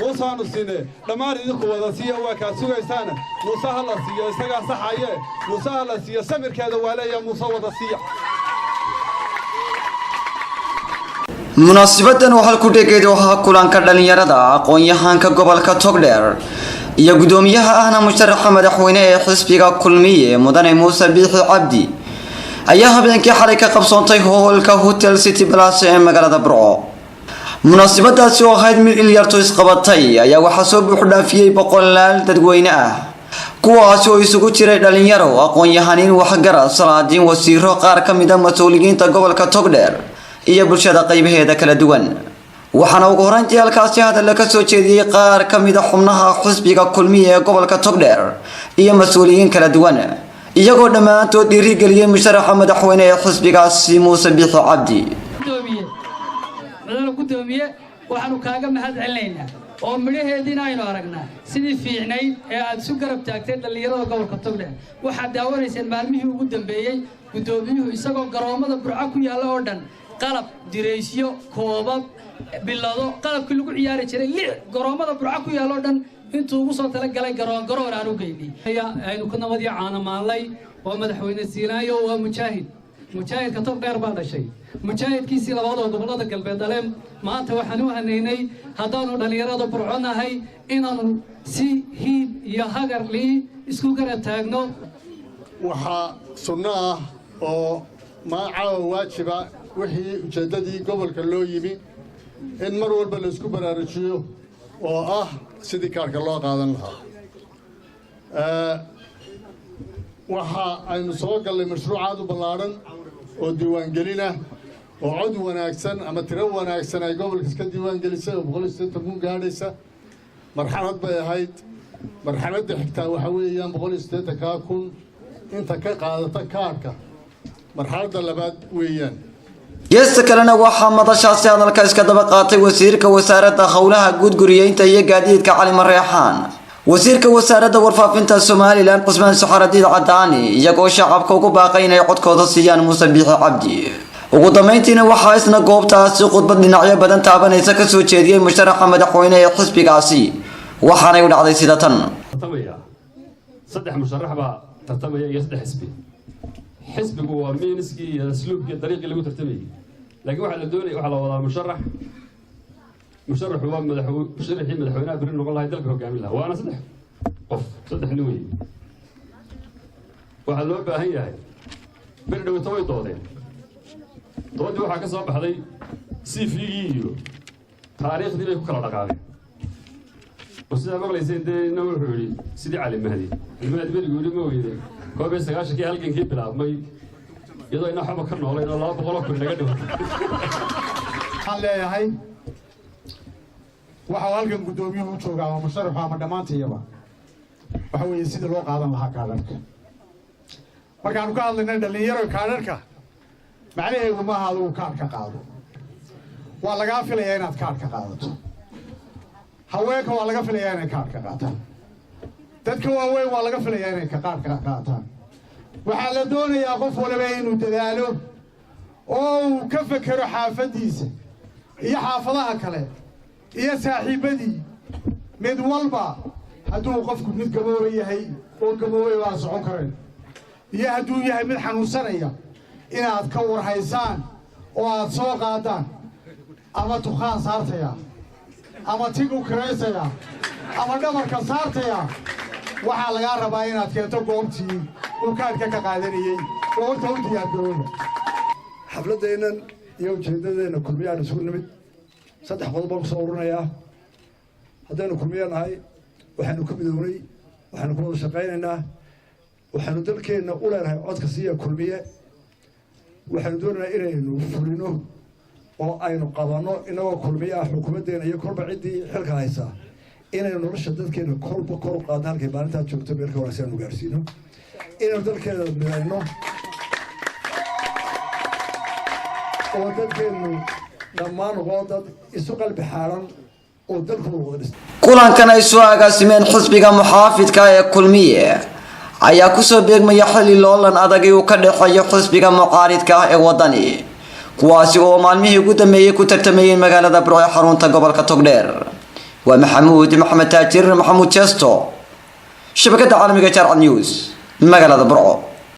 موسى نسينه لما ردك وضسية وكاسوغيسان موسى هلا سيا استجا صحية موسى هلا سيا سمر كذا ولا يا موسى وضسية munaasabadan waxaa ku dhigay kulanka dhalinyarada aqoon-yahanka gobolka Togdheer iyo gudoomiyaha ahna musharaxa madaxweyne ee xisbiga kulmiye mudane Muuse Biixi Cabdi ayaa habeenkii xalay ka qabsoontay hoolka Hotel City Palace ee magaalada Burco. munaasabadaasi oo ahayd mid ilyarto isqabatay ayaa waxaa soo buux dhaafiyay boqolaal dadweyne ah kuwaas oo isugu jiray dhalinyaro aqoon-yahanin waxgarad salaadiin wasiiro qaar ka mid ah mas'uuliyiinta gobolka Togdheer iyo bulshada qaybaheeda kala duwan. waxaana ugu horeyntii halkaasi hadal ka soo jeediyay qaar ka mid ah xubnaha xisbiga kulmiye ee gobolka Togdheer iyo mas'uuliyiin kala duwan iyagoo dhamaantood dhiirigeliyay musharaxa madaxweyne ee xisbigaasi Muuse Biixi Cabdi. gudoomiye waxaanu kaaga mahad celinaynaa oo midhaheedina aynu aragnaa sidii fiicnayd ee aad isu garab taagtay dhalinyarada gobolka Togdheer waxa daawanayseen maalmihii ugu dambeeyay gudoomiyuhu isagoo garoomada Burco ku yaala oo dhan qalab direysyo koobab bilado qalabkii lagu ciyaari jiray garoomada Burco ku yaala oo dhan intuu ugu soo tala galay garoon aan u geynay aynu ku nabad iyo caana maalay oo madaxweyne siinaayo waa mujaahid ka Togdheer baa dhashay mujaahidkiisii labada gobolada galbeed maanta waxaan u hanaynay haddaanu dhalinyarada Burco nahay inaanu si hiid iyo hagar lii isku garab taagno waxa sunna ah oo maaca waajiba wixii ujeedadii gobolka loo yimi in mar walba la isku baraarujiyo oo ah sidii kaarka loo qaadan lahaa waxa aynu soo galnay mashruuc aad u ballaaran oo diiwaangelin ah oo cod wanaagsan ama tiro wanaagsan ay gobolka iska diiwaangelisay oo 180 kun gaadhaysa marxalad bay ahayd marxaladda xigtaa waxa weeyaan 180 kun inta ka qaadata kaarka marxaladda labaad weeyaan geesta kalena waxaa madashaasi hadalka iska daba qaatay wasiirka wasaaradda howlaha guud guriyeynta iyo gaadiidka Cali Mareexaan wasiirka wasaaradda warfaafinta Soomaaliland Qusmaan Saxaradiid Cadaani iyagoo shacabka ugu baaqay inay codkooda siiyaan Muuse Biixi Cabdi. ugu dambeyntiina waxaa isna goobtaasi khudbad dhinacyo badan taabanaysa ka soo jeediyay musharaxa madaxweyne ee xisbigaasi waxaana u dhacday sida tan. saddex musharax baa tartamaya iyo saddex xisbi xisbigu waa miiniskii iyo asluubkii dariiqii lagu tartamayay laakiin waxa la doonay waxa la wadaa musharax waa madaxweynaha bari noqon lahaa dalka hogaamin lahaa waana saddex nin weeye waxa loo baahan yahay bari dhawata way doodeen doodii waxaa ka soo baxday CV-gii iyo taariikhdii bay ku kala dhaqaaqeen oo sidaa maqlayseen dee inna wuxuu yidhi sidii Cali Mahdi berigu yidhi ma weyde 19 halgankii bilaabmay iyadoo inaa xaba ka noolayn oo 200 kun laga dhigo waxaan leeyahay waxa halkan gudoomiyuhu jooga ama musharaxa ama dhamaantayaba waxa weeye sida loo qaadan lahaa kaadharka markaanu ka hadlaynay dhalinyaro kaadharka macnaheedu ma aha uu kaadhka qaado waa laga filayaa inaad kaadhka qaadato haweenka waa laga filayaa inay kaadhka qaataan dadka waaweyn waa laga filayaa inay kaadhka qaataan waxaa la doonayaa qof walba inuu dadaalo oo uu ka fakero xaafadiisa iyo xaafadaha kale iyo saaxiibadii mid walba hadduu qofku mid gaboobay yahay oo gaboobay waa socon kareen iyo hadduu yahay mid xanuunsanaya inaad ka warhaysaan oo aad soo qaadaan ama tuqaan saartaya ama tigu kareysaya ama dhabarka saartaya waxaa laga rabaa inaad keento goobtii uu kaadhka ka qaadanayay goobta u diyaargarooba xafladeennan iyo ujeedadeena kulmiyaan isugu nimid saddex qodob baan kusoo ururinayaa haddaynu kulmiya nahay waxaynu ka midownay waxaynu ku wada shaqaynaynaa waxaynu dalkeenna u leenahay codka siiya kulmiye waxaynu doonaynaa inaynu fulino oo aynu qabanno inagoo kulmiye ah xukuumaddeena iyo kolba ciddii xilka haysaa inaynu nolosha dadkeena kolba kor u qaadno halkay maalintaa joogto meelka wanaagsan aanu gaarsiino inaynu dalkeena midayno oo dadkeenu dhammaan noqon dad isu qalbi xaaran oo dalkooda wada dhistay kulankan ay soo agaasimeen xisbiga muxaafidka ee kulmiye ayaa ku soo beegmaya xilli loolan adag uu ka dhaxeeyo xisbiga mucaaridka ee wadani kuwaasi oo maalmihii ugu dambeeyay ku tartamayeen magaalada Burco xarunta gobolka Togdheer ومحمود محمد تاجر محمود جاستو شبكة عالمية جارع نيوز مقالة برعو.